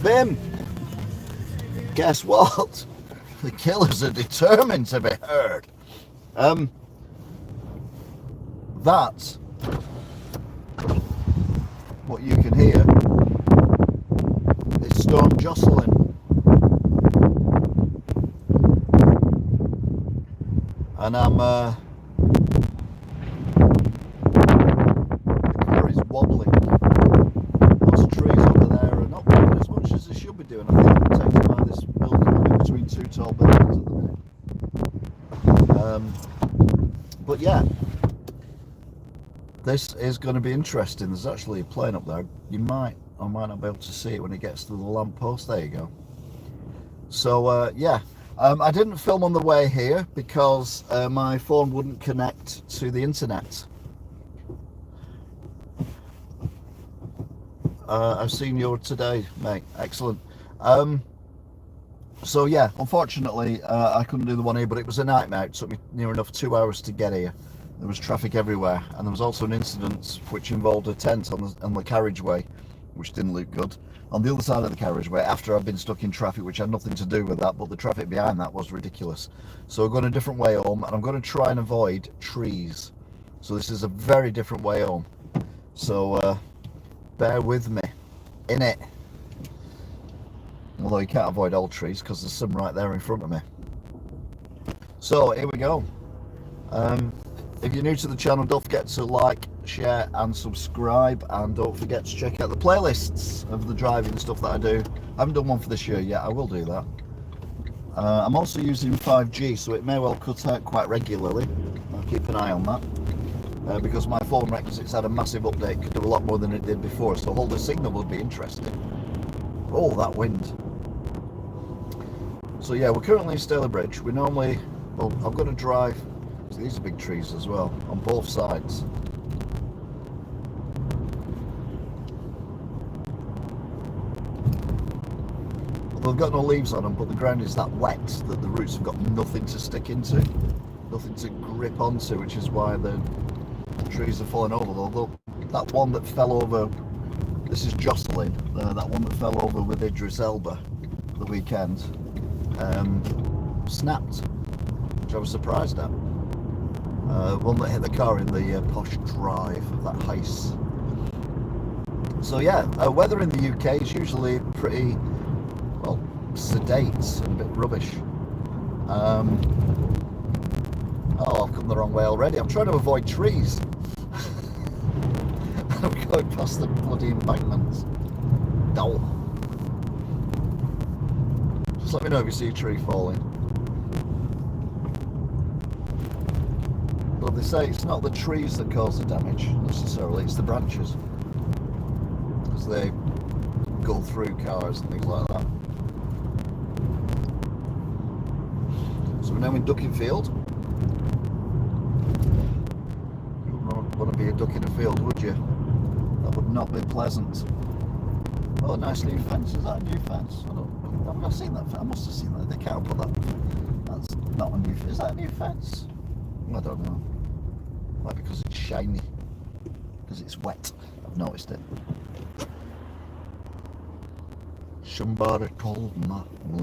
Bim! Guess what? The killers are determined to be heard. That's what you can hear. It's Storm Jocelyn. And the car is wobbling. Those trees over there are not moving as much as they should be doing. I think they're protected by this building between two tall buildings at the minute. But yeah, this is going to be interesting. There's actually a plane up there. You might or might not be able to see it when it gets to the lamppost. There you go. So yeah. I didn't film on the way here because my phone wouldn't connect to the internet. I've seen you today, mate. Excellent. So yeah, unfortunately, I couldn't do the one here, but it was a nightmare. It took me near enough 2 hours to get here. There was traffic everywhere, and there was also an incident which involved a tent on the carriageway, which didn't look good. On the other side of the carriageway, after I've been stuck in traffic, which had nothing to do with that, but the traffic behind that was ridiculous. So I've gone a different way home, and I'm going to try and avoid trees. So this is a very different way home. So bear with me in it. Although you can't avoid all trees because there's some right there in front of me. So here we go. If you're new to the channel, don't forget to like, share and subscribe, and don't forget to check out the playlists of the driving stuff that I do. I haven't done one for this year yet. I will do that. I'm also using 5G, so it may well cut out quite regularly. I'll keep an eye on that because my phone reckons it's had a massive update, could do a lot more than it did before, so hold the signal would be interesting. Oh, that wind. So yeah, we're currently in Stalybridge. We normally, well, I've got to drive. So these are big trees as well on both sides. Well, they've got no leaves on them, but the ground is that wet that the roots have got nothing to stick into, nothing to grip onto, which is why the trees are falling over. Although that one that fell over, this is Jocelyn, that one that fell over with Idris Elba the weekend, snapped, which I was surprised at. One that hit the car in the posh drive of that heist. So yeah, weather in the UK is usually pretty, well, sedate and a bit rubbish. Oh, I've come the wrong way already. I'm trying to avoid trees. I'm going past the bloody embankments. No. Just let me know if you see a tree falling. But they say it's not the trees that cause the damage necessarily, it's the branches. Because they go through cars and things like that. So we're now in Duckingfield. You wouldn't want to be a duck in a field, would you? That would not be pleasant. Oh, nice new fence. Is that a new fence? I've not seen that. I must have seen that. They can't put that. That's not a new fence. Is that a new fence? I don't know. Might be because it's shiny. Because it's wet. I've noticed it. Somebody told me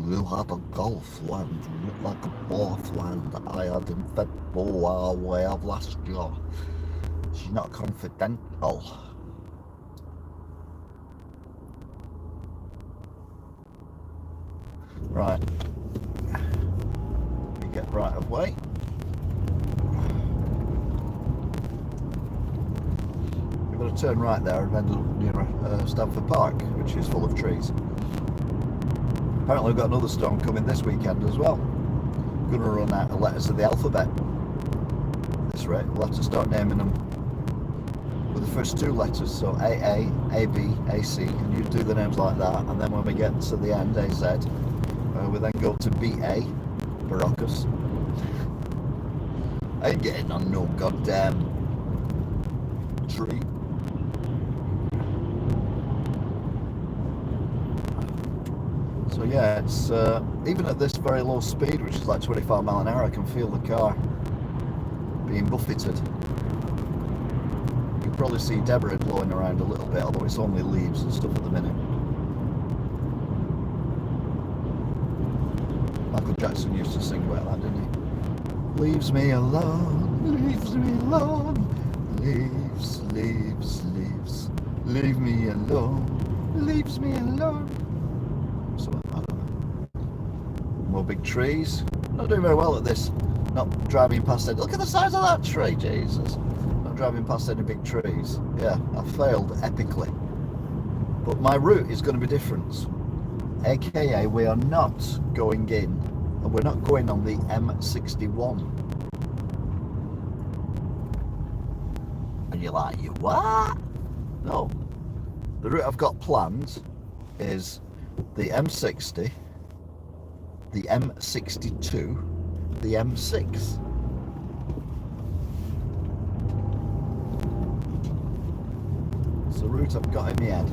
you had a girlfriend who looked like a boyfriend I had in February of last year. She's not confidential. Right. You get right of way. We've got to turn right there and end up near Stamford Park, which is full of trees. Apparently we've got another storm coming this weekend as well. We're going to run out of letters of the alphabet. At this rate, we'll have to start naming them with the first two letters. So AA, AB, AC, and you do the names like that. And then when we get to the end, AZ, we then go to BA, Baracus. I ain't getting on no goddamn tree. So yeah, it's even at this very low speed, which is like 25 mile an hour, I can feel the car being buffeted. You can probably see debris blowing around a little bit, although it's only leaves and stuff at the minute. Jackson used to sing about that, didn't he? Leaves me alone, leaves me alone, leaves, leave me alone, leaves me alone. So I don't know. More big trees. Not doing very well at this. Not driving past any. Look at the size of that tree, Jesus. Not driving past any big trees. Yeah, I failed epically. But my route is going to be different. AKA, we are not going in, and we're not going on the M61. And you're like, you what? No. The route I've got planned is the M60, the M62, the M6. It's the route I've got in my head.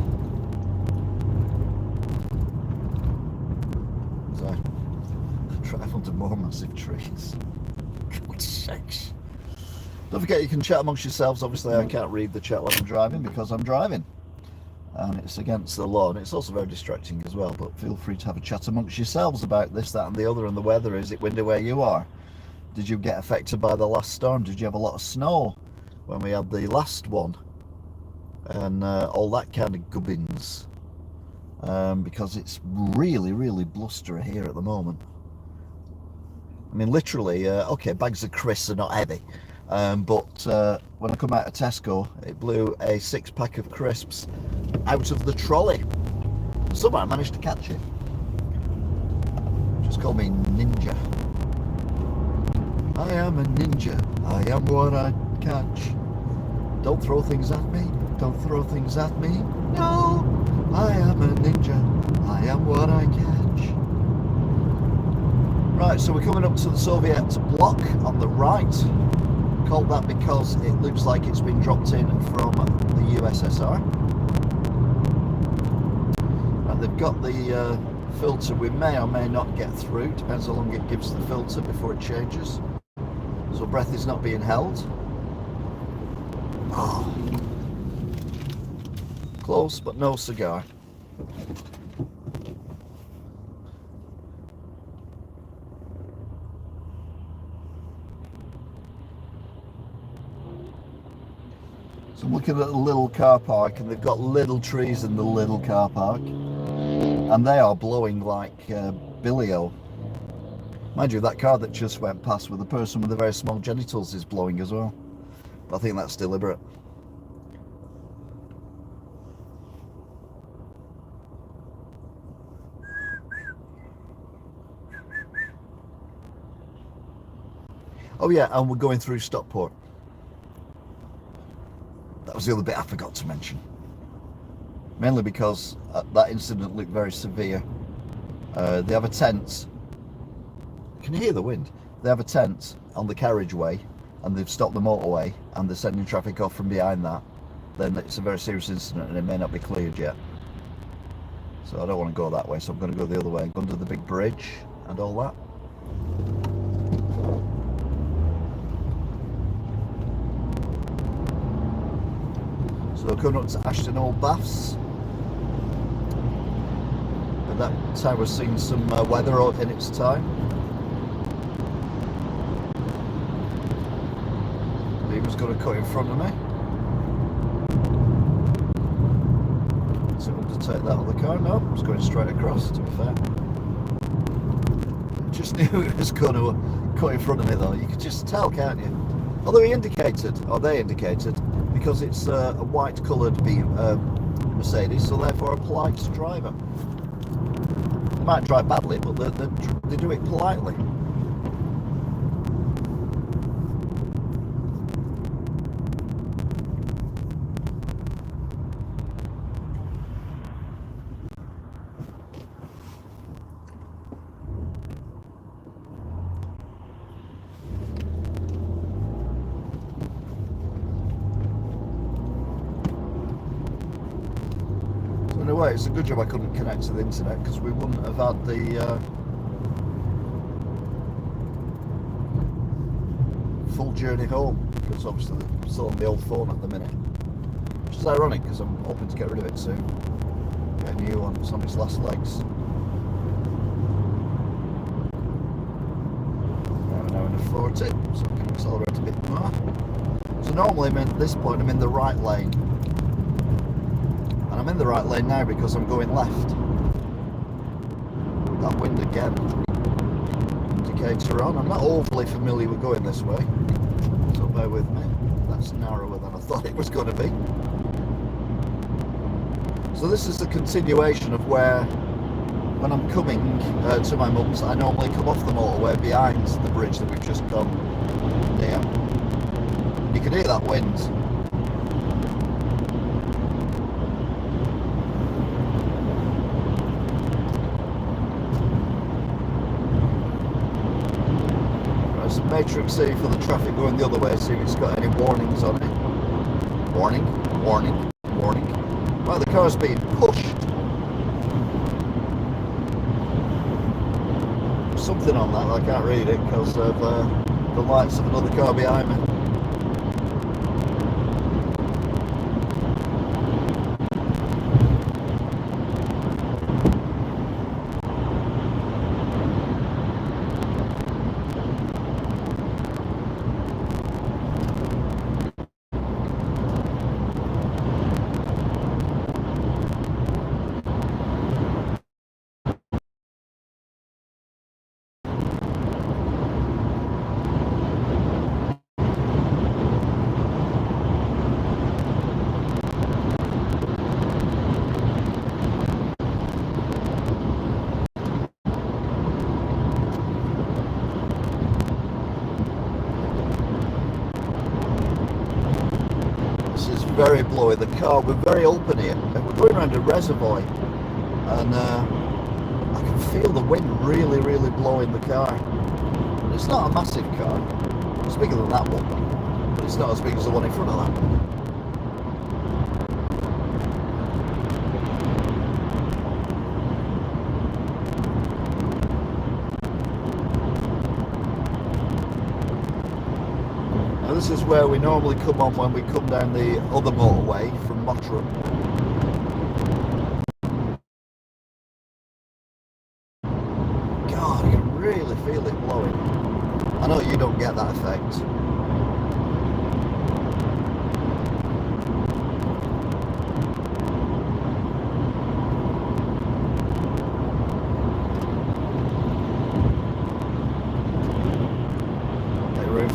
So, drive onto more massive trees. God's sakes. Don't forget you can chat amongst yourselves. Obviously I can't read the chat while I'm driving because I'm driving. And it's against the law, and it's also very distracting as well, but feel free to have a chat amongst yourselves about this, that and the other, and the weather. Is it windy where you are? Did you get affected by the last storm? Did you have a lot of snow when we had the last one? And all that kind of gubbins. Because it's really, really blustery here at the moment. I mean, literally, okay, bags of crisps are not heavy, but when I come out of Tesco, it blew a 6-pack of crisps out of the trolley. Somehow I managed to catch it. Just call me Ninja. I am a ninja. I am what I catch. Don't throw things at me. Don't throw things at me. No, I am a ninja. I am what I catch. Right, so we're coming up to the Soviet block on the right. Called that because it looks like it's been dropped in from the USSR. And they've got the filter. We may or may not get through. Depends how long it gives the filter before it changes. So breath is not being held. Oh. Close, but no cigar. So I'm looking at a little car park, and they've got little trees in the little car park, and they are blowing like billy-o. Mind you, that car that just went past with a person with the very small genitals is blowing as well. But I think that's deliberate. Oh yeah, and we're going through Stockport. That was the other bit I forgot to mention. Mainly because that incident looked very severe. They have a tent. Can you hear the wind? They have a tent on the carriageway, and they've stopped the motorway, and they're sending traffic off from behind that. Then it's a very serious incident, and it may not be cleared yet. So I don't want to go that way, so I'm going to go the other way, go under the big bridge and all that. So coming up to Ashton Old Baths. At that time we're seeing some weather in its time. He was going to cut in front of me. So I'm going to take that other car. No, I was going straight across, to be fair. Just knew he was going to cut in front of me though. You could just tell, can't you? Although he indicated, or they indicated, because it's a white coloured Mercedes, so therefore a polite driver. They might drive badly, but they do it politely. In a way, it's a good job I couldn't connect to the internet, because we wouldn't have had the full journey home, because obviously I'm still on the old phone at the minute, which is ironic because I'm hoping to get rid of it soon, get a new one. It's on its last legs. around at 40, so I can accelerate a bit more. So normally at this point I'm in the right lane. And I'm in the right lane now because I'm going left. That wind again. Indicator on. I'm not overly familiar with going this way, so bear with me. That's narrower than I thought it was going to be. So this is the continuation of where, when I'm coming to my mum's, I normally come off the motorway behind the bridge that we've just come near. You can hear that wind. Right, some matrix C for the traffic going the other way, see if it's got any warnings on it. Warning, warning, warning. Right, the car's being pushed. Something on that, I can't read it because of the lights of another car behind me. Very blowy. The car, we're very open here. We're going around a reservoir, and I can feel the wind really, really blowing the car. It's not a massive car. It's bigger than that one, but it's not as big as the one in front of that one. This is where we normally come on when we come down the other motorway from Motorway. God, I can really feel it blowing. I know you don't get that effect.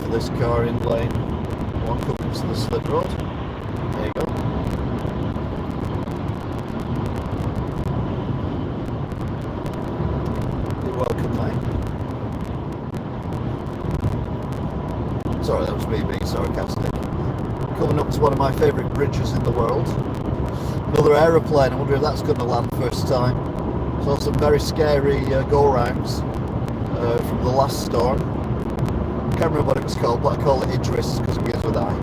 This car in lane one comes to the slip road. There you go. You're welcome, mate. Sorry, that was me being sarcastic. Coming up to one of my favourite bridges in the world. Another aeroplane. I wonder if that's going to land first time. Saw some very scary go-rounds from the last storm. I can't remember what it was called, but I call it Idris because it begins with I.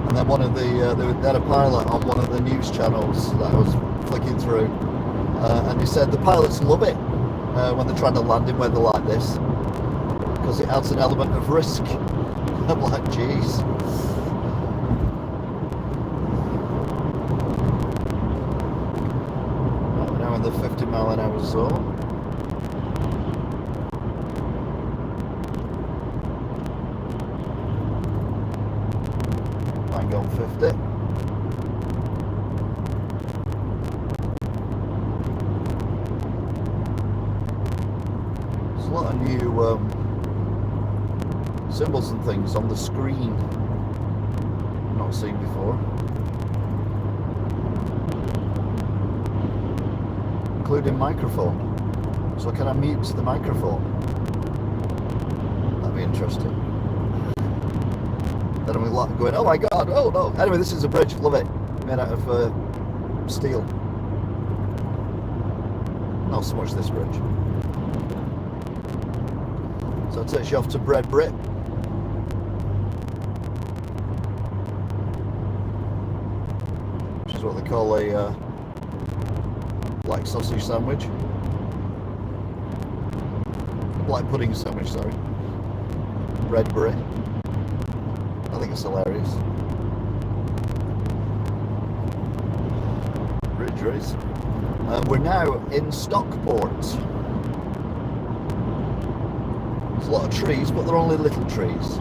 And then one of they had a pilot on one of the news channels that I was flicking through, and he said the pilots love it when they're trying to land in weather like this because it adds an element of risk. I'm like, geez. The 50 mile an hour zone. Bang on 50. There's a lot of new symbols and things on the screen not seen before. Including microphone. So can I mute the microphone? That'd be interesting. Then I'm going, oh my god, oh no. Anyway, this is a bridge, love it. Made out of steel. Not so much this bridge. So it takes you off to Bread Brit. Which is what they call a black sausage sandwich. Black pudding sandwich, sorry. Red beret. I think it's hilarious. Ridge race. We're now in Stockport. There's a lot of trees, but they're only little trees.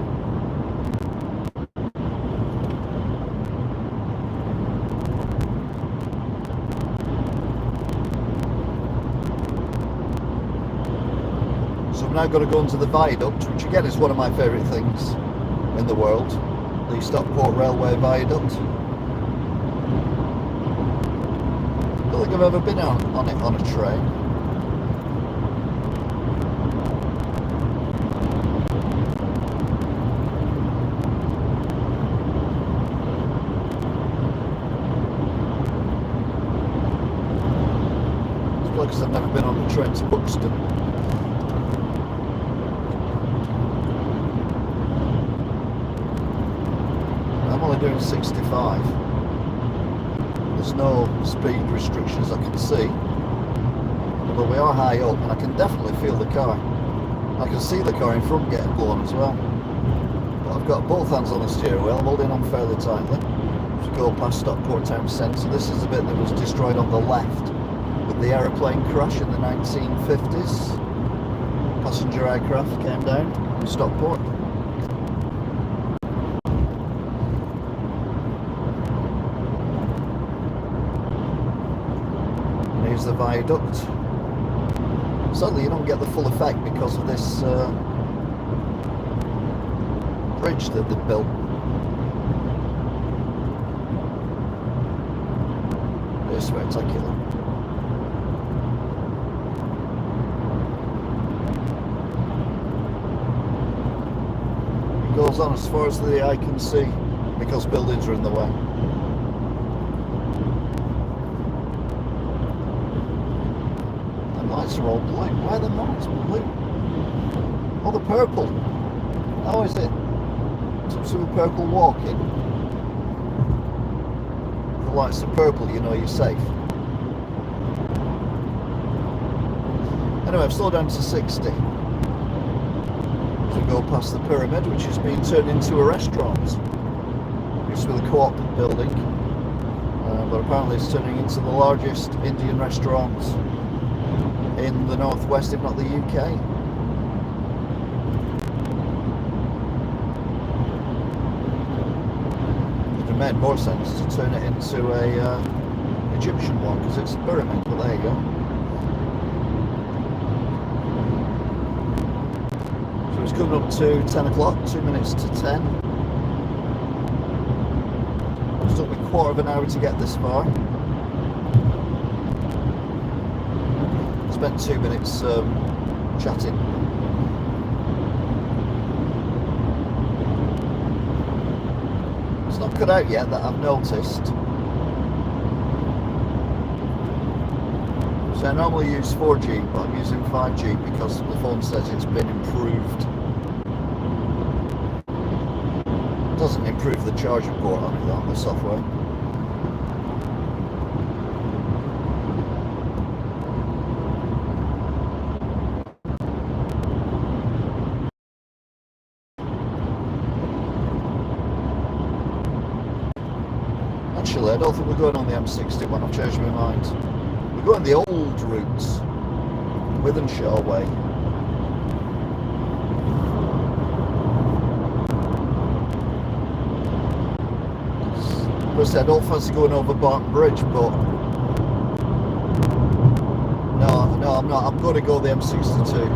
So I'm now going to go into the viaduct, which again is one of my favourite things in the world. The Stockport Railway Viaduct. I don't think I've ever been on it on a train. It's probably because I've never been on a train to Buxton. I'm only doing 65. There's no speed restrictions I can see, but we are high up and I can definitely feel the car. I can see the car in front getting blown as well. But I've got both hands on the steering wheel, I'm holding on fairly tightly. As we go past Stockport town centre, this is the bit that was destroyed on the left with the aeroplane crash in the 1950s. Passenger aircraft came down in Stockport. Here's the viaduct. Sadly you don't get the full effect because of this bridge that they've built. It's spectacular. It goes on as far as the eye can see because buildings are in the way. Lights are all blue. Why are the lights blue? Oh, the purple. How is it? Some sort of purple walking. The lights are purple, you know you're safe. Anyway, I've slowed down to 60. As we go past the pyramid, which is being turned into a restaurant. Used to be the Co-op building, but apparently it's turning into the largest Indian restaurant in the northwest, if not the UK. It would have made more sense to turn it into a Egyptian one because it's a pyramid, but there you go. So it's coming up to 10 o'clock, 2 minutes to 10. It took me a quarter of an hour to get this far. Spent 2 minutes chatting. It's not cut out yet that I've noticed. So I normally use 4G, but I'm using 5G because the phone says it's been improved. It doesn't improve the charging port on it, on the software. Actually, I don't think we're going on the M61, I've changed my mind. We're going the old routes, Wigan Way. I don't fancy going over Barton Bridge, but no, I'm not. I'm going to go the M62.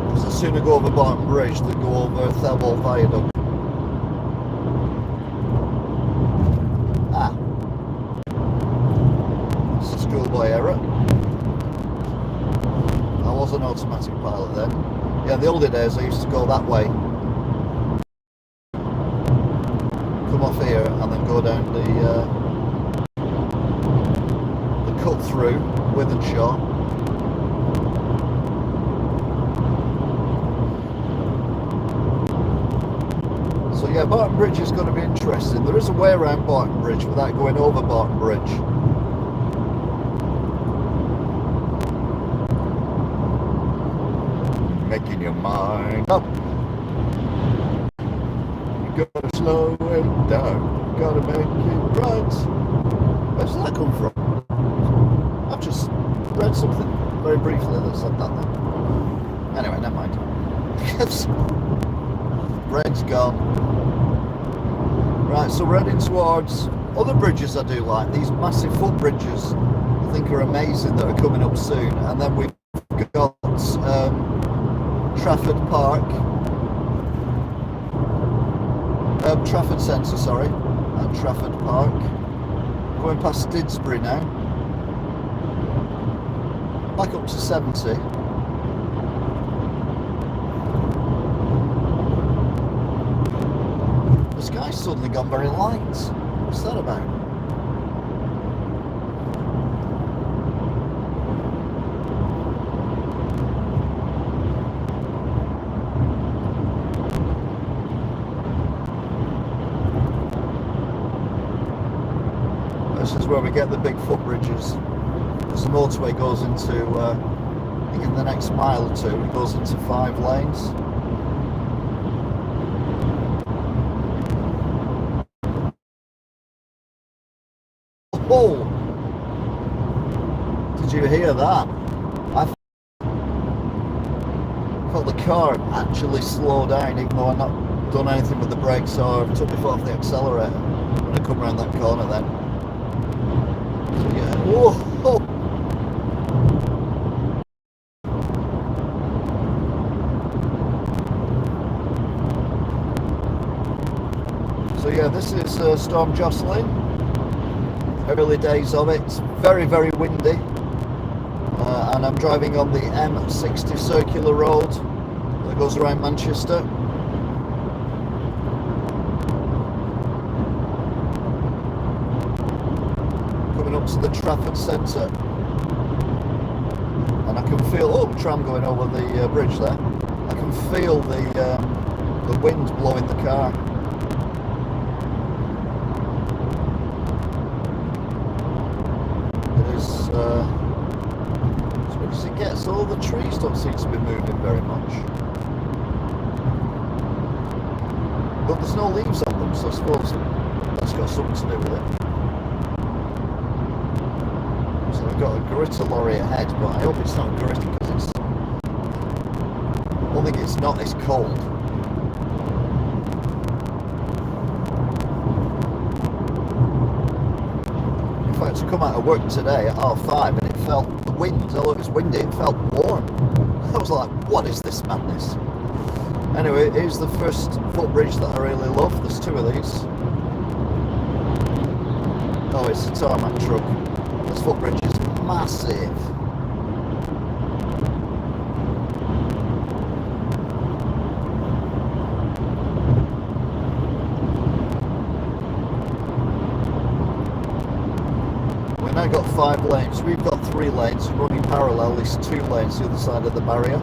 Because I'd sooner go over Barton Bridge than go over Thelwall Viaduct. Schoolboy error. I was an automatic pilot then. Yeah, in the older days I used to go that way. Come off here and then go down the cut through Withenshaw. So yeah, Barton Bridge is going to be interesting. There is a way around Barton Bridge without going over Barton Bridge. Making your mind up. You gotta slow it down. You gotta make it right. Where does that come from? I've just read something very briefly that said that then. Anyway, never mind. Brain's gone. Right, so we're heading towards other bridges I do like. These massive footbridges I think are amazing that are coming up soon. And then we've got Trafford Park. Trafford Centre, sorry. At Trafford Park. Going past Didsbury now. Back up to 70. The sky's suddenly gone very light. What's that about? This is where we get the big footbridges. As the motorway goes into, I think in the next mile or two, it goes into 5 lanes. Oh! Did you hear that? I felt the car actually slow down, even though I've not done anything with the brakes or took my foot off the accelerator when I come around that corner then. So yeah, whoa! So yeah, this is Storm Jocelyn. Early days of it. It's very, very windy. And I'm driving on the M60 circular road that goes around Manchester. Coming up to the Trafford Centre. And I can feel, oh, tram going over the bridge there. I can feel the wind blowing the car. As much as it gets, all the trees don't seem to be moving very much. But there's no leaves on them, so I suppose that's got something to do with it. So I've got a gritter lorry ahead, but I hope it's not a gritter because it's... I don't think it's not this cold. To come out of work today at 5:30 and it felt the wind, although it was windy, it felt warm. I was like, what is this madness? Anyway, here's the first footbridge that I really love. There's 2 of these. Oh, it's a tarmac truck. This footbridge is massive. We've now got 5 lanes. We've got 3 lanes running parallel. There's 2 lanes the other side of the barrier.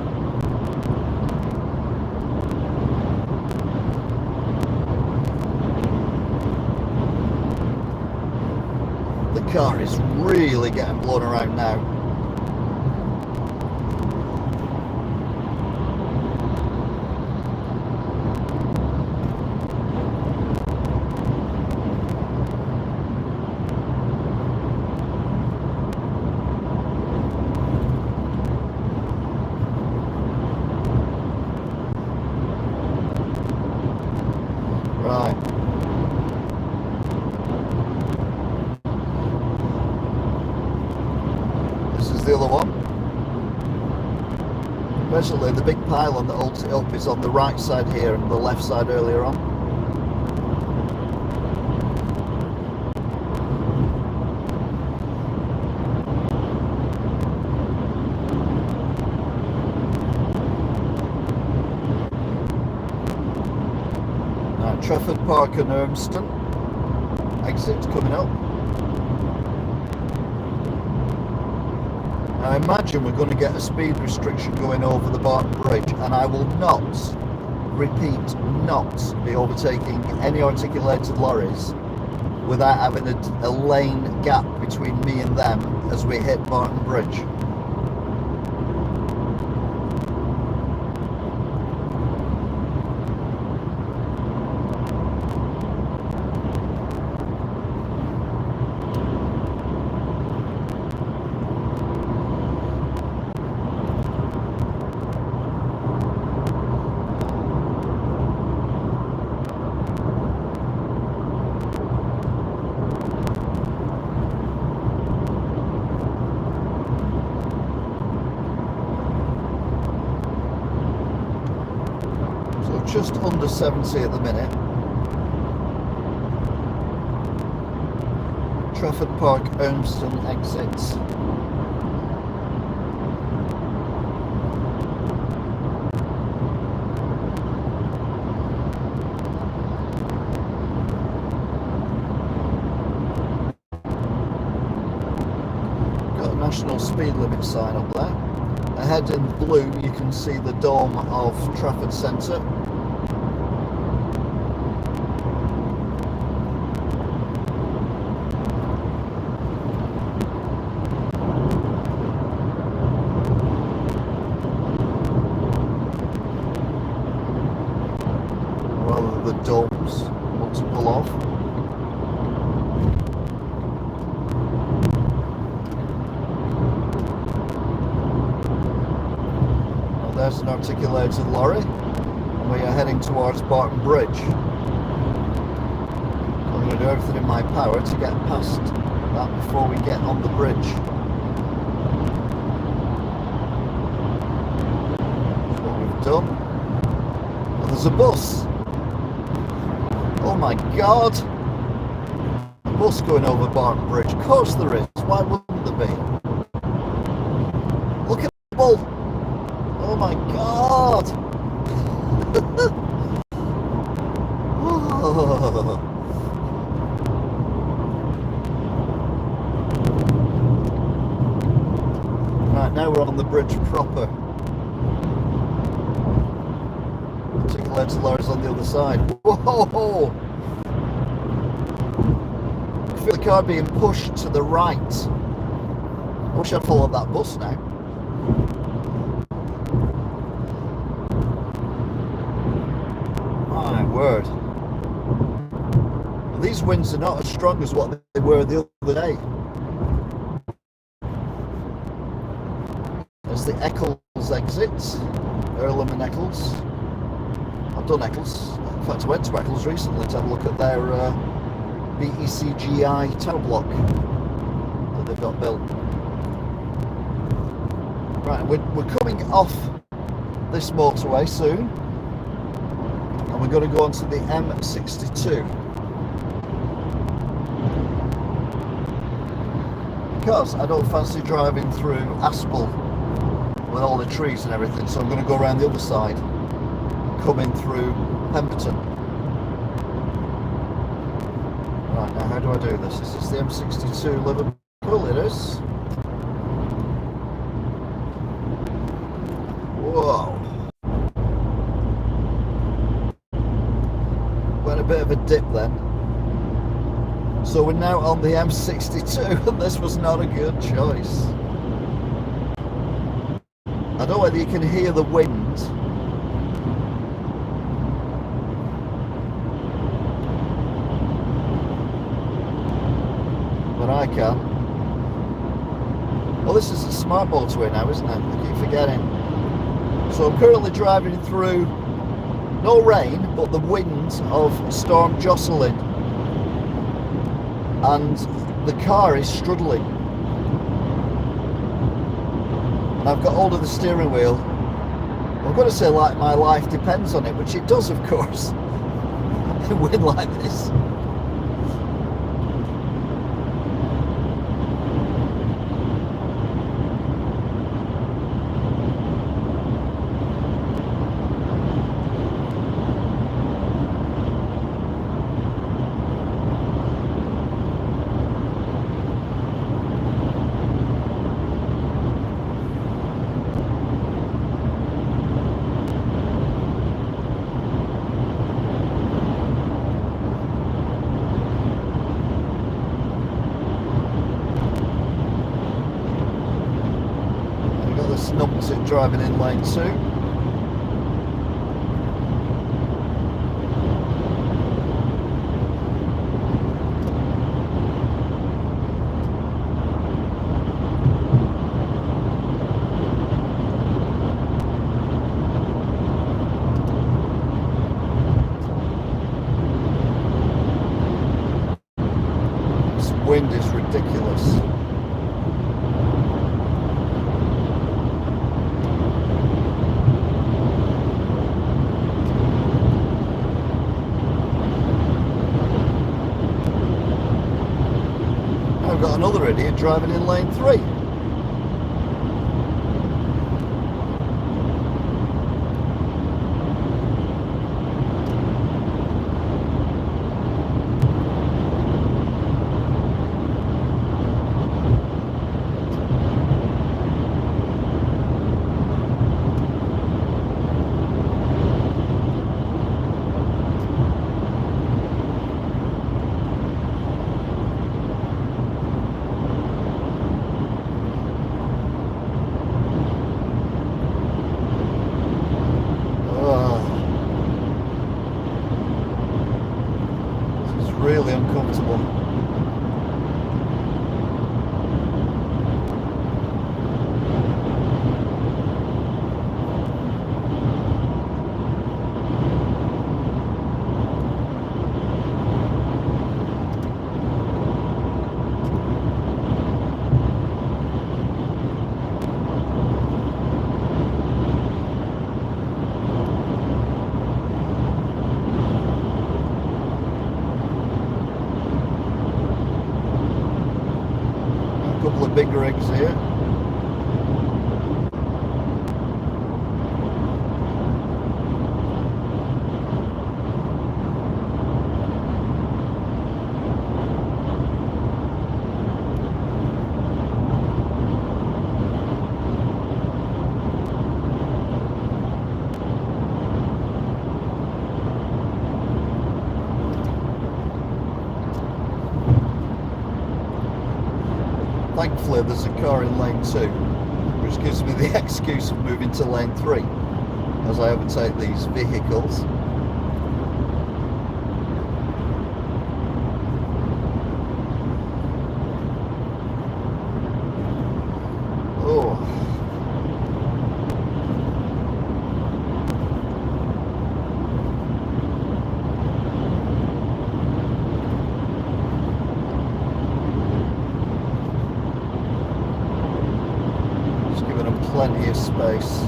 The car is really getting blown around now. Right. This is the other one. Basically, the big pylon that holds it up is on the right side here and the left side earlier on. Trafford Park and Urmston. Exit's coming up. Now I imagine we're going to get a speed restriction going over the Barton Bridge, and I will not, repeat, not be overtaking any articulated lorries without having a lane gap between me and them as we hit Barton Bridge. just under 70 at the minute. Trafford Park, Elmston exits. Got a national speed limit sign up there. Ahead in blue you can see the dome of Trafford Centre. The domes want to pull off. Well, there's an articulated lorry, and we are heading towards Barton Bridge. I'm going to do everything in my power to get past that before we get on the bridge. That's what we've done. And there's a bus. Oh my god! A bus going over Barton Bridge. Of course there is. Why wouldn't there be? Look at the bull! Oh my god! Oh. Right, now we're on the bridge proper. Loads of lorries on the other side. Whoa! I feel the car being pushed to the right. I wish I'd followed that bus now. My word. These winds are not as strong as what they were the other day. There's the Eccles exits. Earlham and Eccles. I've done Eccles. In fact, I went to Eccles recently to have a look at their BECGI tower block that they've got built. Right, we're coming off this motorway soon, and we're going to go onto the M62 because I don't fancy driving through Aspel with all the trees and everything, so I'm going to go around the other side, coming through Pemberton. Right, now how do I do this? Is this the M62 Liverpool? It is. Whoa. Went a bit of a dip then. So we're now on the M62 and this was not a good choice. I don't know whether you can hear the wind. But I can. Well, this is a smart motorway now, isn't it? I keep forgetting. So I'm currently driving through no rain, but the wind of Storm Jocelyn. And the car is struggling. And I've got hold of the steering wheel. I'm going to say like my life depends on it, which it does, of course. A wind like this. Numpty driving in lane 2. This wind is ridiculous. another idiot driving in lane 3. Really uncomfortable. Big rigs here. Thankfully there's a car in lane 2, which gives me the excuse of moving to lane 3 as I overtake these vehicles. Oh. Plenty of space.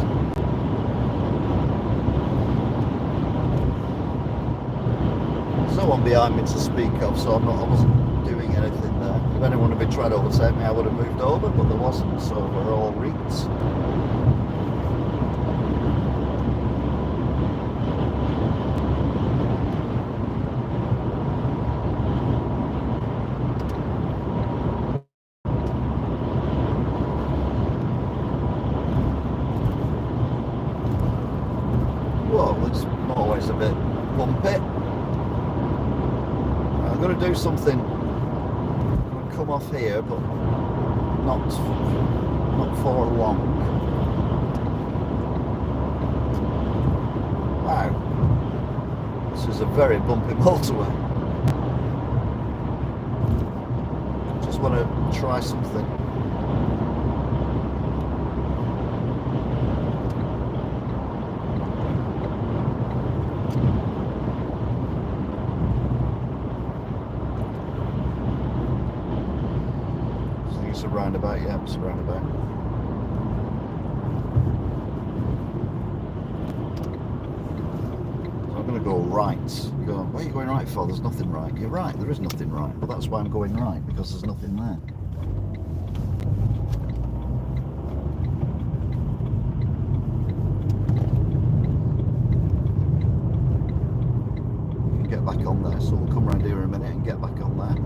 There's no one behind me to speak of, so I wasn't doing anything there. If anyone had been trying to overtake me, I would have moved over, but there wasn't, so we're all reeds. This motorway's a bit bumpy. I'm going to do something. I'm going to come off here, but not for long. Wow, this is a very bumpy motorway. Just want to try something. It's a roundabout, yeah, it's a roundabout. So I'm going to go right. You go, where are you going right for? There's nothing right. You're right, there is nothing right. But that's why I'm going right, because there's nothing there. You can get back on there, so we'll come round here in a minute and get back on there.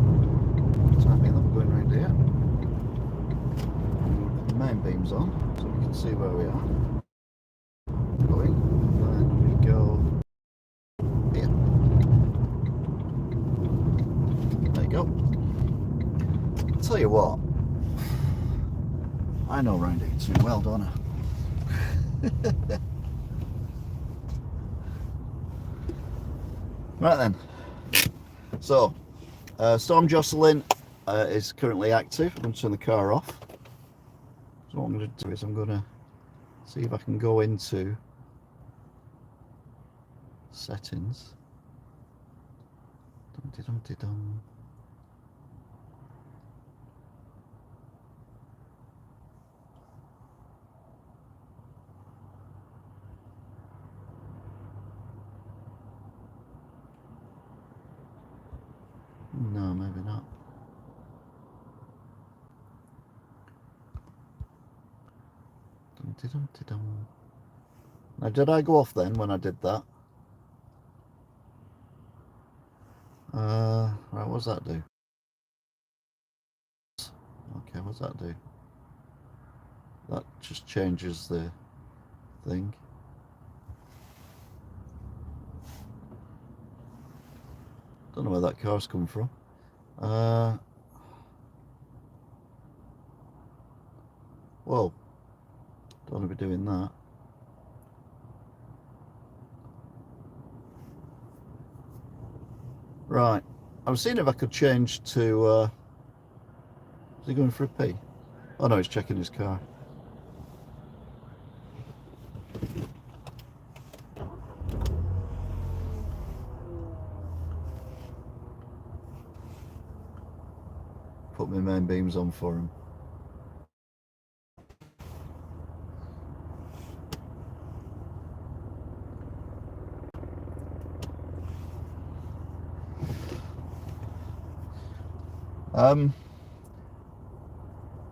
So I mean, I'm going round here. Main beams on, so we can see where we are going, and we go here. There you go. I'll tell you what, I know round here too well, don't I? Right then, so Storm Jocelyn is currently active. I'm going to turn the car off. So what I'm going to do is I'm going to see if I can go into settings. Dum-de-dum-de-dum. No, maybe not. Now, did I go off then when I did that? Right, what does that do? Okay, what does that do? That just changes the thing. Don't know where that car's come from. Whoa, don't want to be doing that. Right, I was seeing if I could change to, is he going for a pee? Oh no, he's checking his car. Put my main beams on for him.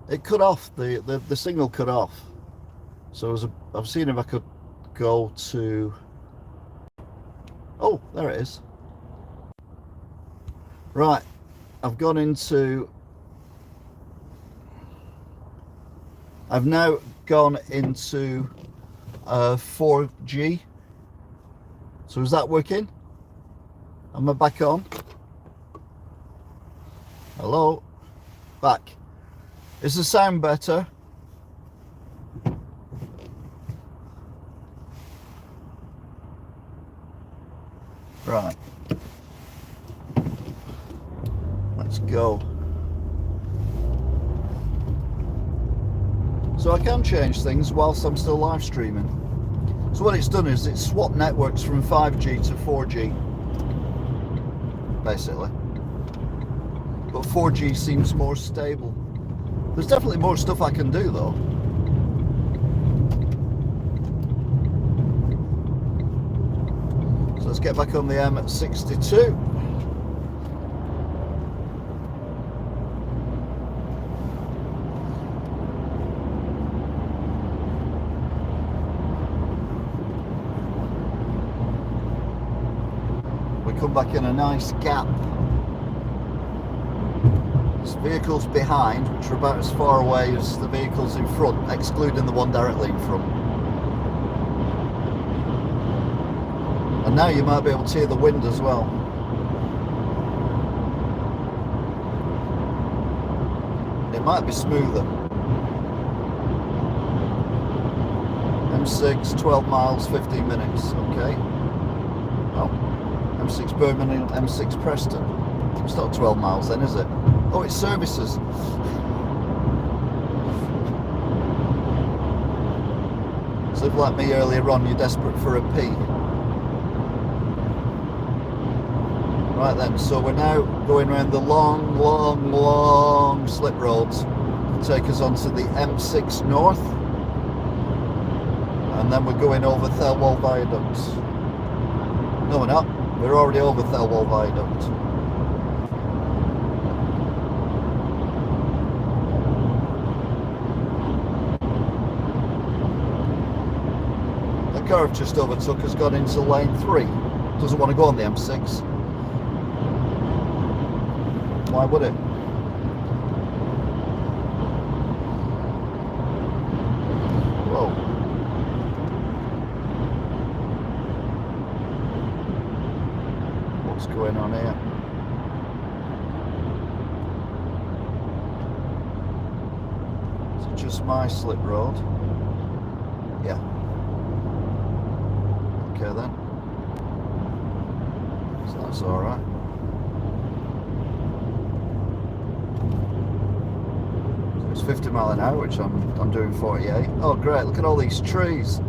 It cut off, the signal cut off. So I was seeing if I could go to, oh, there it is. Right, I've gone into, I've now gone into 4G. So is that working? Am I back on? Hello? Back. Is the sound better? Right. Let's go. So I can change things whilst I'm still live streaming. So what it's done is it's swapped networks from 5G to 4G, basically. But 4G seems more stable. There's definitely more stuff I can do though. So let's get back on the M62. We come back in a nice gap. There's vehicles behind, which are about as far away as the vehicles in front, excluding the one directly in front. And now you might be able to hear the wind as well. It might be smoother. M6, 12 miles, 15 minutes, okay. Oh, M6 Birmingham, M6 Preston. It's not 12 miles then, is it? Oh, it's services. So if, like me earlier on, you're desperate for a pee. Right then, so we're now going around the long slip roads to take us onto the M6 North. And then we're going over Thelwall Viaduct. No, we're not. We're already over Thelwall Viaduct. The car I've just overtook has gone into lane 3. Doesn't want to go on the M6. Why would it? Whoa. What's going on here? Is it just my slip road? Yeah. Okay then. So that's alright. It's 50 miles an hour, which I'm doing 48. Oh great, look at all these trees.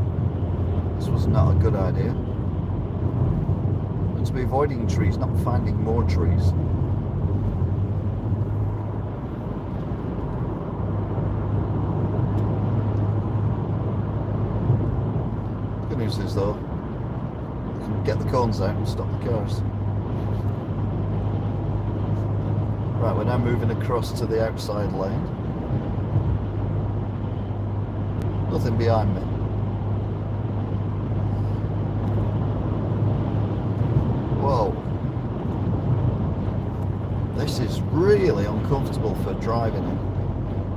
This was not a good idea. Meant to be avoiding trees, not finding more trees. Good news is though, I can get the cones out and stop the cars. Right, we're now moving across to the outside lane. Nothing behind me. Whoa. This is really uncomfortable for driving in.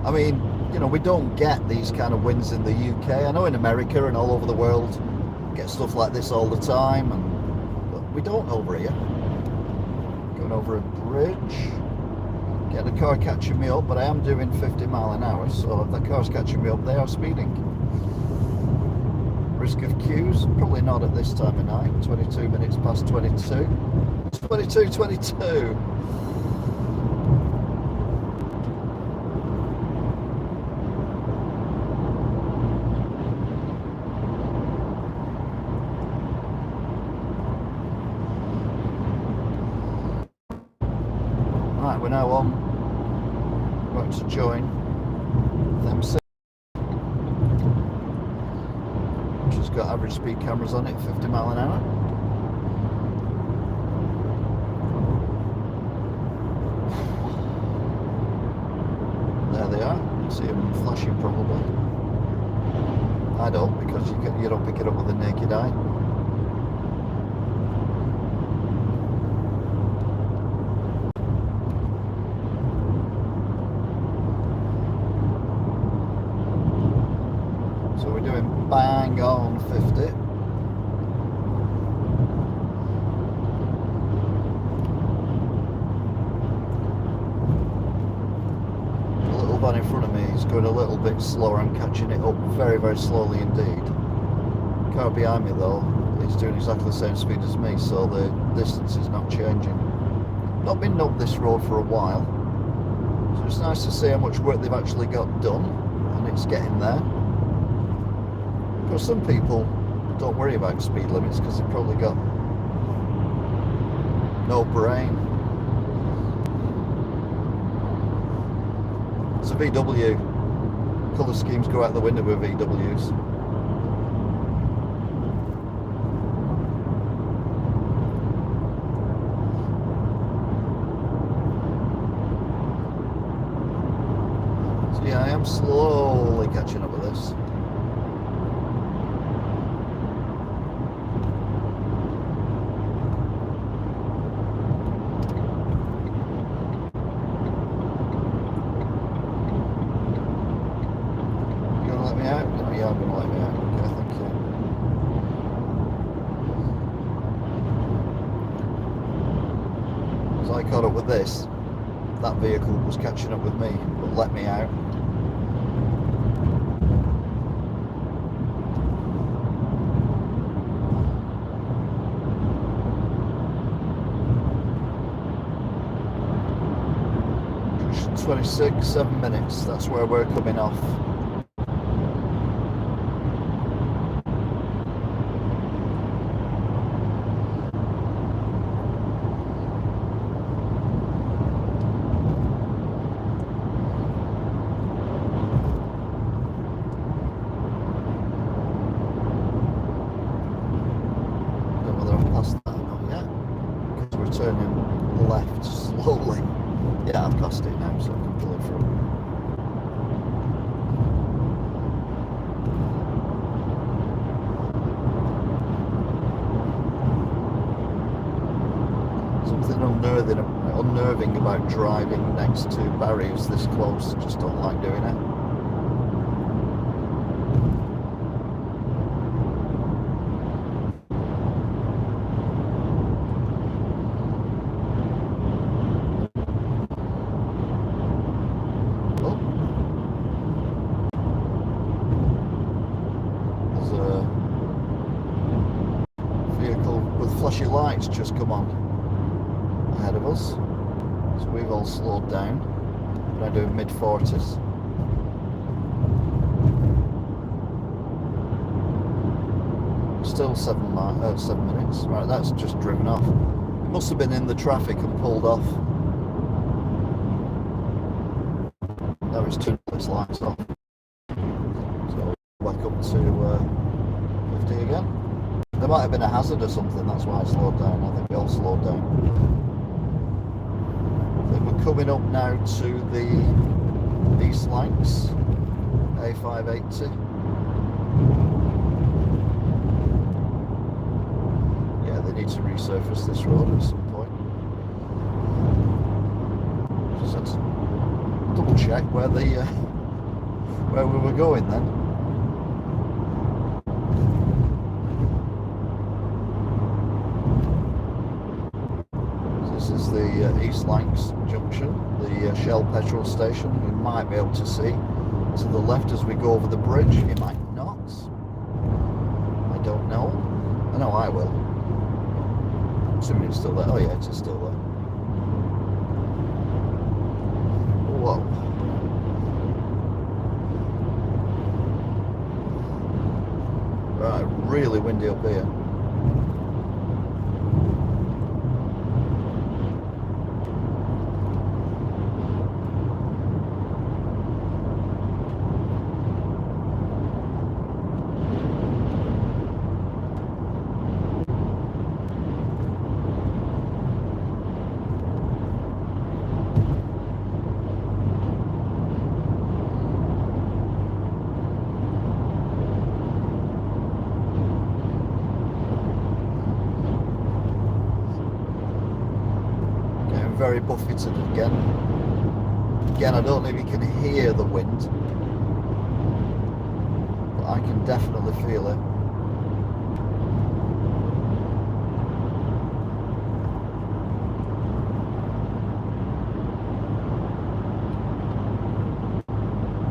I mean, you know, we don't get these kind of winds in the UK. I know in America and all over the world get stuff like this all the time, but we don't over here. Going over a bridge. Get a car catching me up, but I am doing 50 mile an hour, so if the car's catching me up, they are speeding. Risk of queues? Probably not at this time of night. 22 minutes past 22. 22. Right, we're now on. Got to join them, which has got average speed cameras on it, 50 mile an hour. There they are. You see them flashing probably. I don't, because you don't pick it up with the naked eye. Bang on 50. The little van in front of me is going a little bit slower. I'm catching it up very, very slowly indeed. The car behind me though is doing exactly the same speed as me, so the distance is not changing. Not been up this road for a while, so it's nice to see how much work they've actually got done, and it's getting there. Because some people don't worry about speed limits because they've probably got no brain. It's a VW. Colour schemes go out the window with VWs. So yeah, I am slowly catching up with this. I caught up with this, that vehicle was catching up with me, but let me out. Just 26, 7 minutes, that's where we're coming off. Turning left slowly. Yeah, I've passed it now, so I can pull it through. Something unnerving about driving next to barriers this close. Just don't like doing it. Flashing lights just come on ahead of us, so we've all slowed down. We're now doing mid-40s. Still 7 minutes. Right, that's just driven off. It must have been in the traffic and pulled off. Now it's turned its lights off. So back up to 50 again. There might have been a hazard or something, that's why I slowed down. I think we all slowed down. I think we're coming up now to the East Lancs, A580. Yeah, they need to resurface this road at some point. Just had to double check where we were going then. This is the East Lancs junction, the Shell petrol station. You might be able to see to the left as we go over the bridge. You might not. I don't know. I know I will. Assuming it's still there. Oh yeah, it is still there. Whoa. Right, really windy up here. Very buffeted again. Again, I don't know if you can hear the wind, but I can definitely feel it.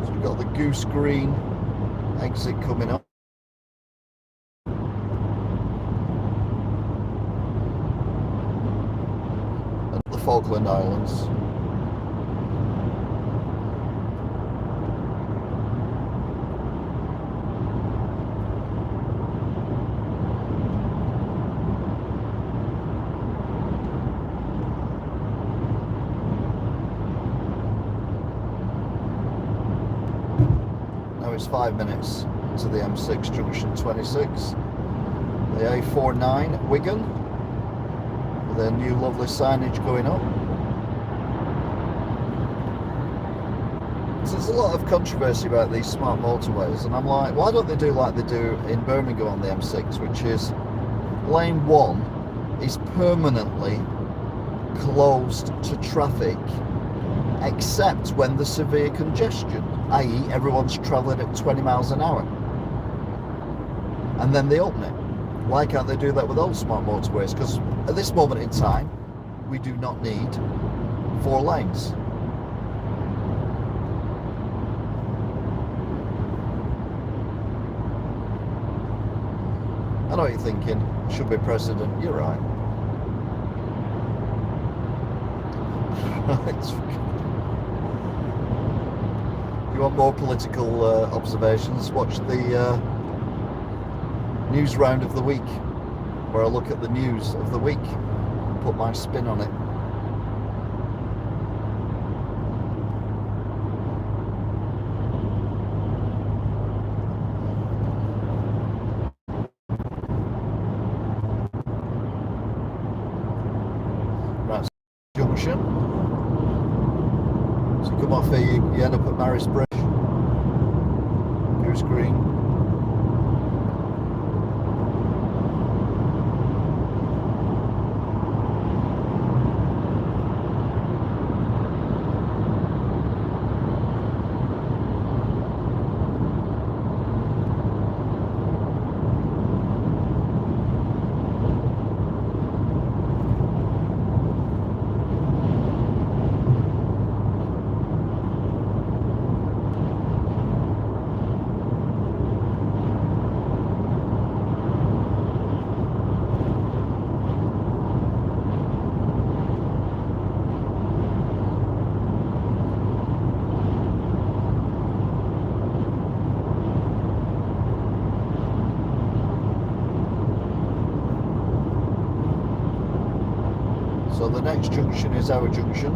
So we've got the Goose Green exit coming up. Falkland Islands. Now it's 5 minutes to the M6 junction 26, the A49 Wigan. Their new lovely signage going up. So there's a lot of controversy about these smart motorways, and I'm like, why don't they do like they do in Birmingham on the M6, which is lane 1 is permanently closed to traffic except when there's severe congestion, i.e. everyone's travelling at 20 miles an hour, and then they open it. Why can't they do that with all smart motorways? Because at this moment in time, we do not need 4 lanes. I know what you're thinking, should be president, you're right. If you want more political observations, watch the news round of the week, where I look at the news of the week and put my spin on it. Right, junction. So you come off here, you end up at Maris Bridge, Goose Green. So the next junction is our junction.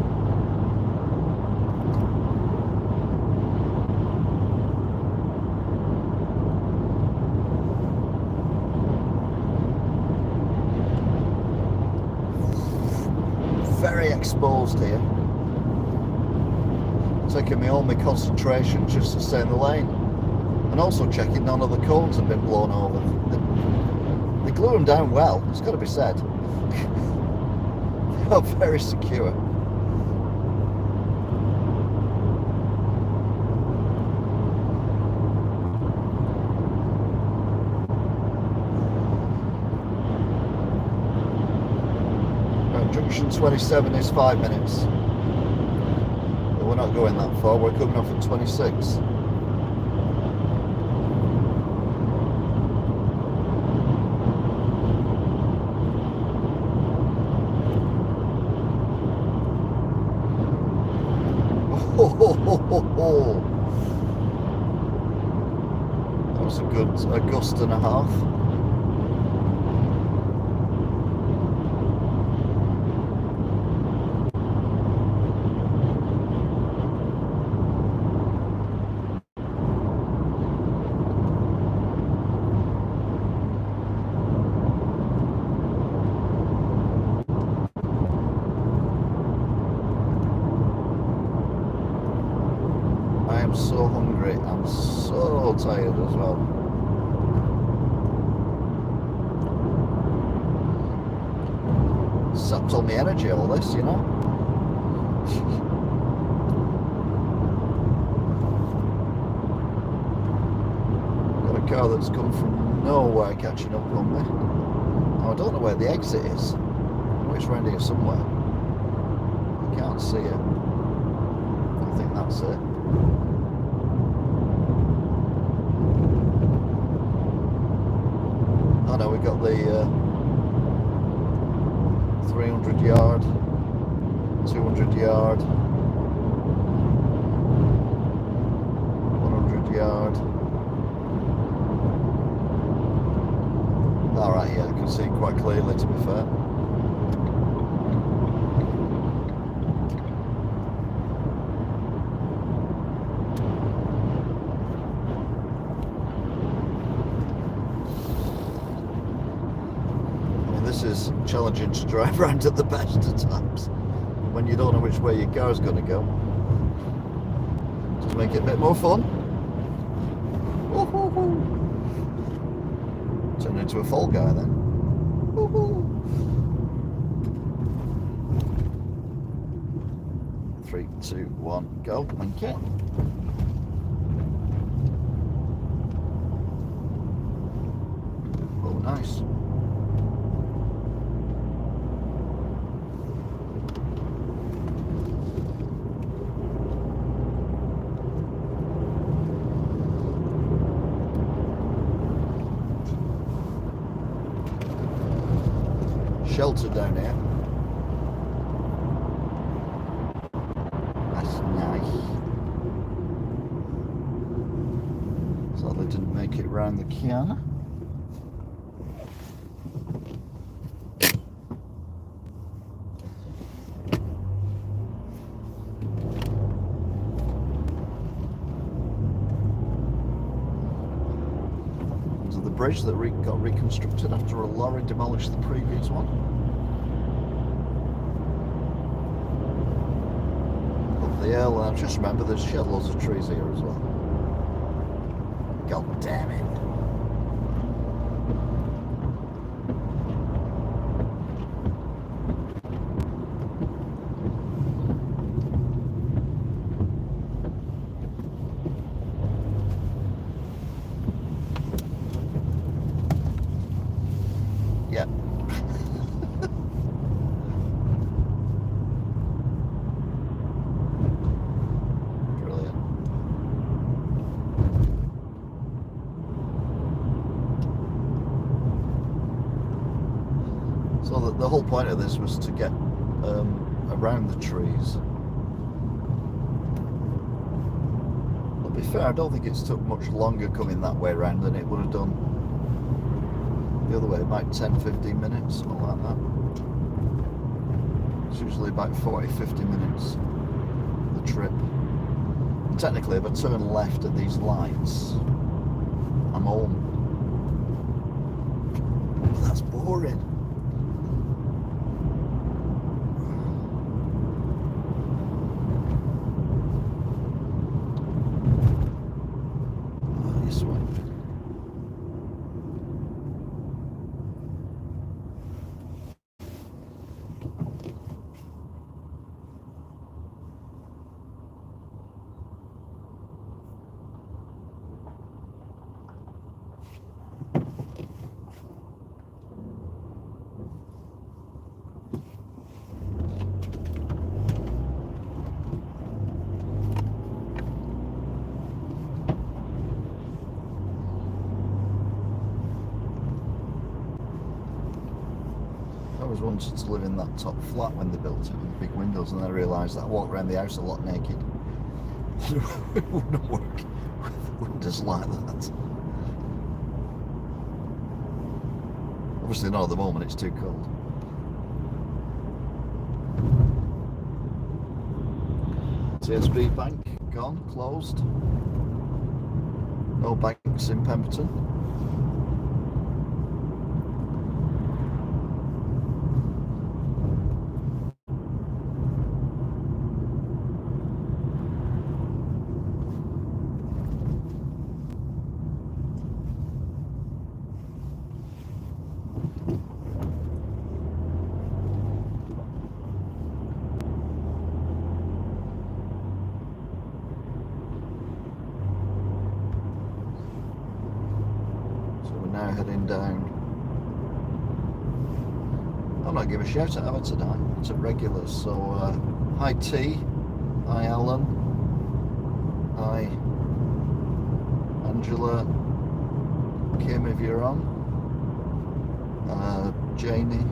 Very exposed here. Taking me all my concentration just to stay in the lane. And also checking none of the cones have been blown over. They glue them down well, it's got to be said. They are very secure. Junction 27 is 5 minutes. But we're not going that far, we're coming off at 26. That was a good gust and a half. So hungry, I'm so tired as well. Sapped all my energy, all this, you know. Got a car that's come from nowhere catching up on me. Now, I don't know where the exit is. I know it's around here somewhere. I can't see it. I think that's it. Oh no, we got the 300 yard, 200 yard, 100 yard. Alright, yeah, I can see it quite clearly, to be fair. This is challenging to drive around at the best of times when you don't know which way your car's going to go. Just make it a bit more fun. Woo-hoo-hoo. Turn into a fall guy then. Woo-hoo. 3, 2, 1, go. Thank you. Oh, nice. Shelter down here. That's nice. Sadly didn't make it round the corner. So the bridge that got reconstructed after a lorry demolished the previous one. The hill, and I just remember there's shed loads of trees here as well. God damn it. Yeah. So the whole point of this was to get around the trees. To be fair, I don't think it's took much longer coming that way around than it would have done the other way, about 10-15 minutes, something like that. It's usually about 40-50 minutes, the trip. And technically, if I turn left at these lights, I'm home. But that's boring. always wanted to live in that top flat when they built it with the big windows, and then I realised that I walk around the house a lot naked. It wouldn't work with windows like that. Obviously not at the moment, it's too cold. TSB Bank gone, closed. No banks in Pemberton. Now heading down. I'm not giving a shout out of it tonight. It's at regulars. So hi T, hi Alan, hi Angela, Kim if you're on, Janie.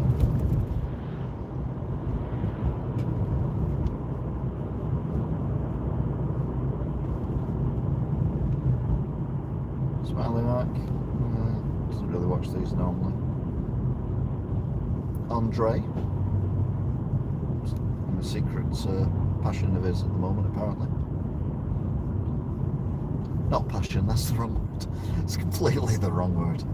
Smiley Mark. Doesn't really watch these normally. Andre. I'm a secret passion of his at the moment, apparently. Not passion, that's the wrong word. It's completely the wrong word.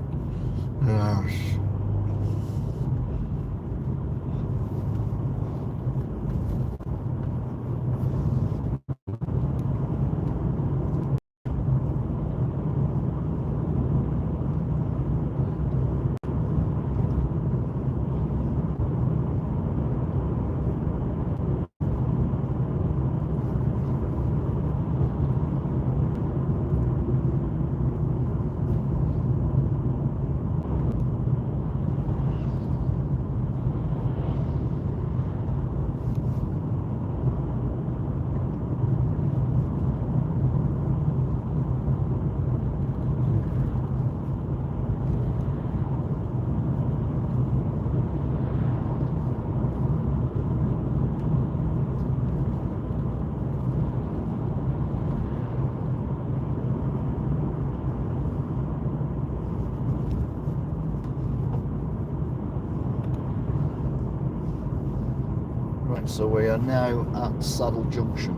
So we are now at Saddle Junction,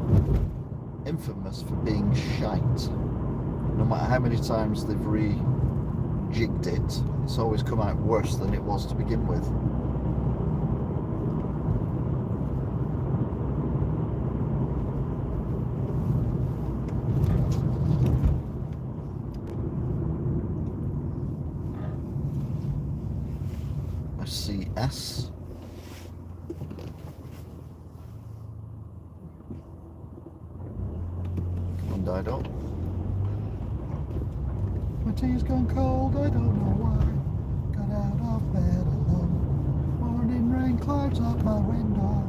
infamous for being shite. No matter how many times they've rejigged it, it's always come out worse than it was to begin with. I see S. Dido. My tea's gone cold, I don't know why. Got out of bed alone. Morning rain clouds up my window.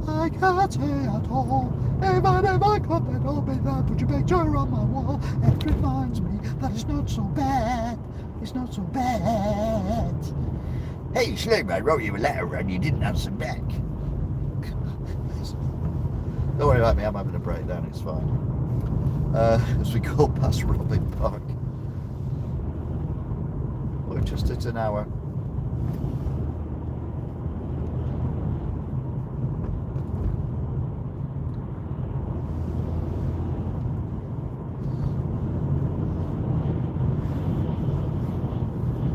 I can't see at all. Even if I could, then I'll be there. Put your picture on my wall. It reminds me that it's not so bad. It's not so bad. Hey, Slim, I wrote you a letter and you didn't answer back. Don't worry about me, I'm having a breakdown, it's fine. As we go past Robin Park. We're just at an hour.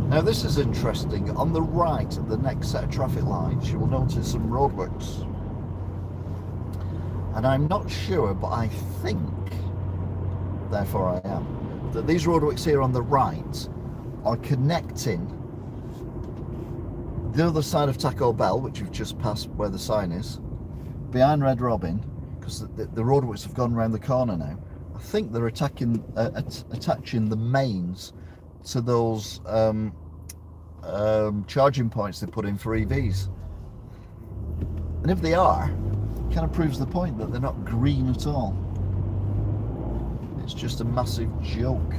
Now this is interesting. On the right of the next set of traffic lights, you will notice some roadworks. And I'm not sure, but I think, therefore I am, that these roadworks here on the right are connecting the other side of Taco Bell, which you've just passed where the sign is, behind Red Robin, because the roadworks have gone around the corner now. I think they're attaching the mains to those charging points they put in for EVs. And if they are, it kind of proves the point that they're not green at all. It's just a massive joke,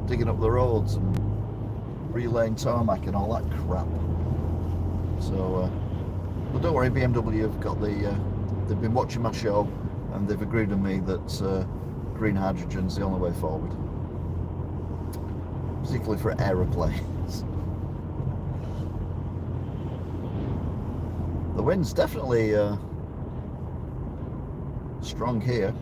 digging up the roads and relaying tarmac and all that crap. So, but don't worry, BMW have got they've been watching my show and they've agreed with me that green hydrogen's the only way forward, particularly for aeroplanes. The wind's definitely strong here.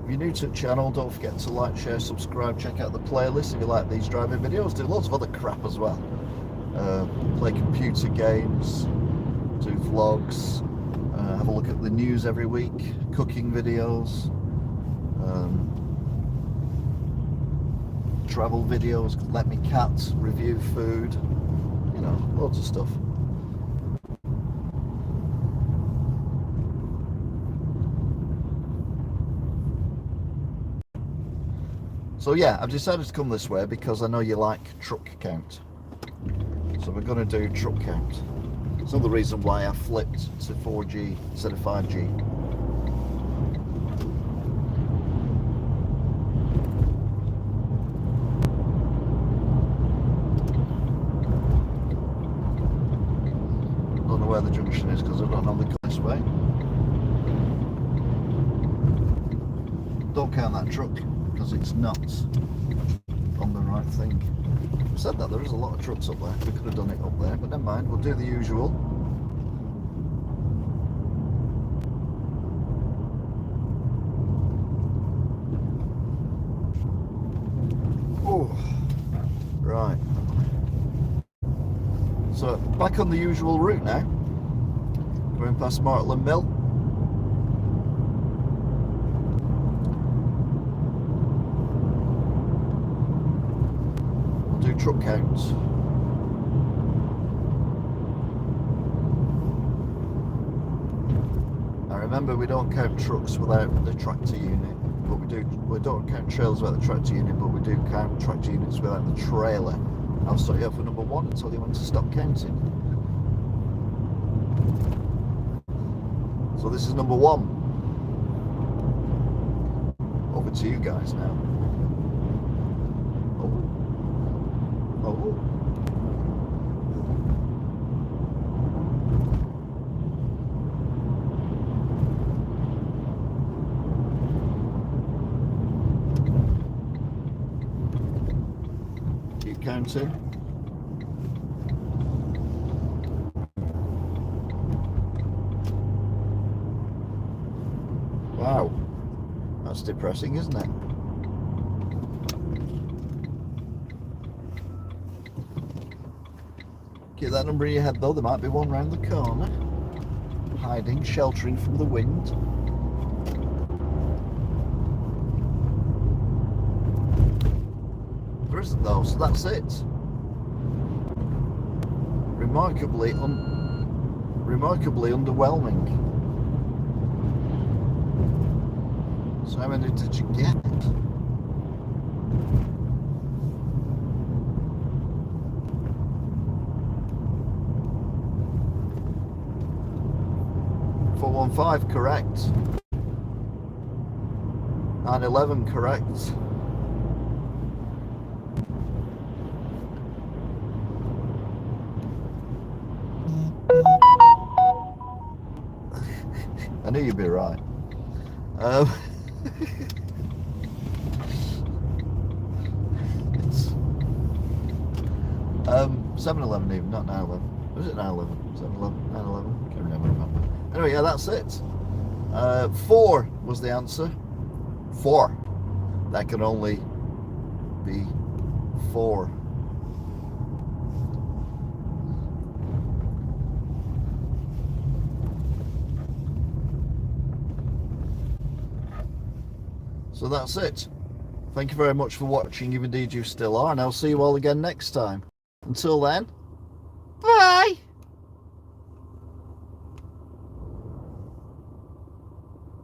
If you're new to the channel, don't forget to like, share, subscribe, check out the playlist if you like these driving videos. Do loads of other crap as well. Play computer games, do vlogs, have a look at the news every week, cooking videos, travel videos, let me cat, review food, you know, loads of stuff. So yeah, I've decided to come this way because I know you like truck count. So we're going to do truck count. It's another reason why I flipped to 4G instead of 5G. Don't know where the junction is because I don't normally come this way. Don't count that truck because it's not on the right thing. I said that there is a lot of trucks up there. We could have done it up there, but never mind. We'll do the usual. Oh, right. So back on the usual route now. Going past Martland Mill. Truck counts. Now remember, we don't count trucks without the tractor unit, but we don't count trailers without the tractor unit, but we do count tractor units without the trailer. I'll start you off for number 1 until you want to stop counting. So this is number 1. Over to you guys now. Oh. Keep counting. Wow. That's depressing, isn't it? Keep that number in your head though, there might be one round the corner, hiding, sheltering from the wind. There isn't though, so that's it. Remarkably underwhelming. So how many did you get? .415 correct. 911 correct. I knew you'd be right. 711 even, not 911. Was it 911? 711? 911? Can't remember. Anyway, yeah, that's it. 4 was the answer. 4. That can only be 4. So that's it. Thank you very much for watching, if indeed you still are, and I'll see you all again next time. Until then,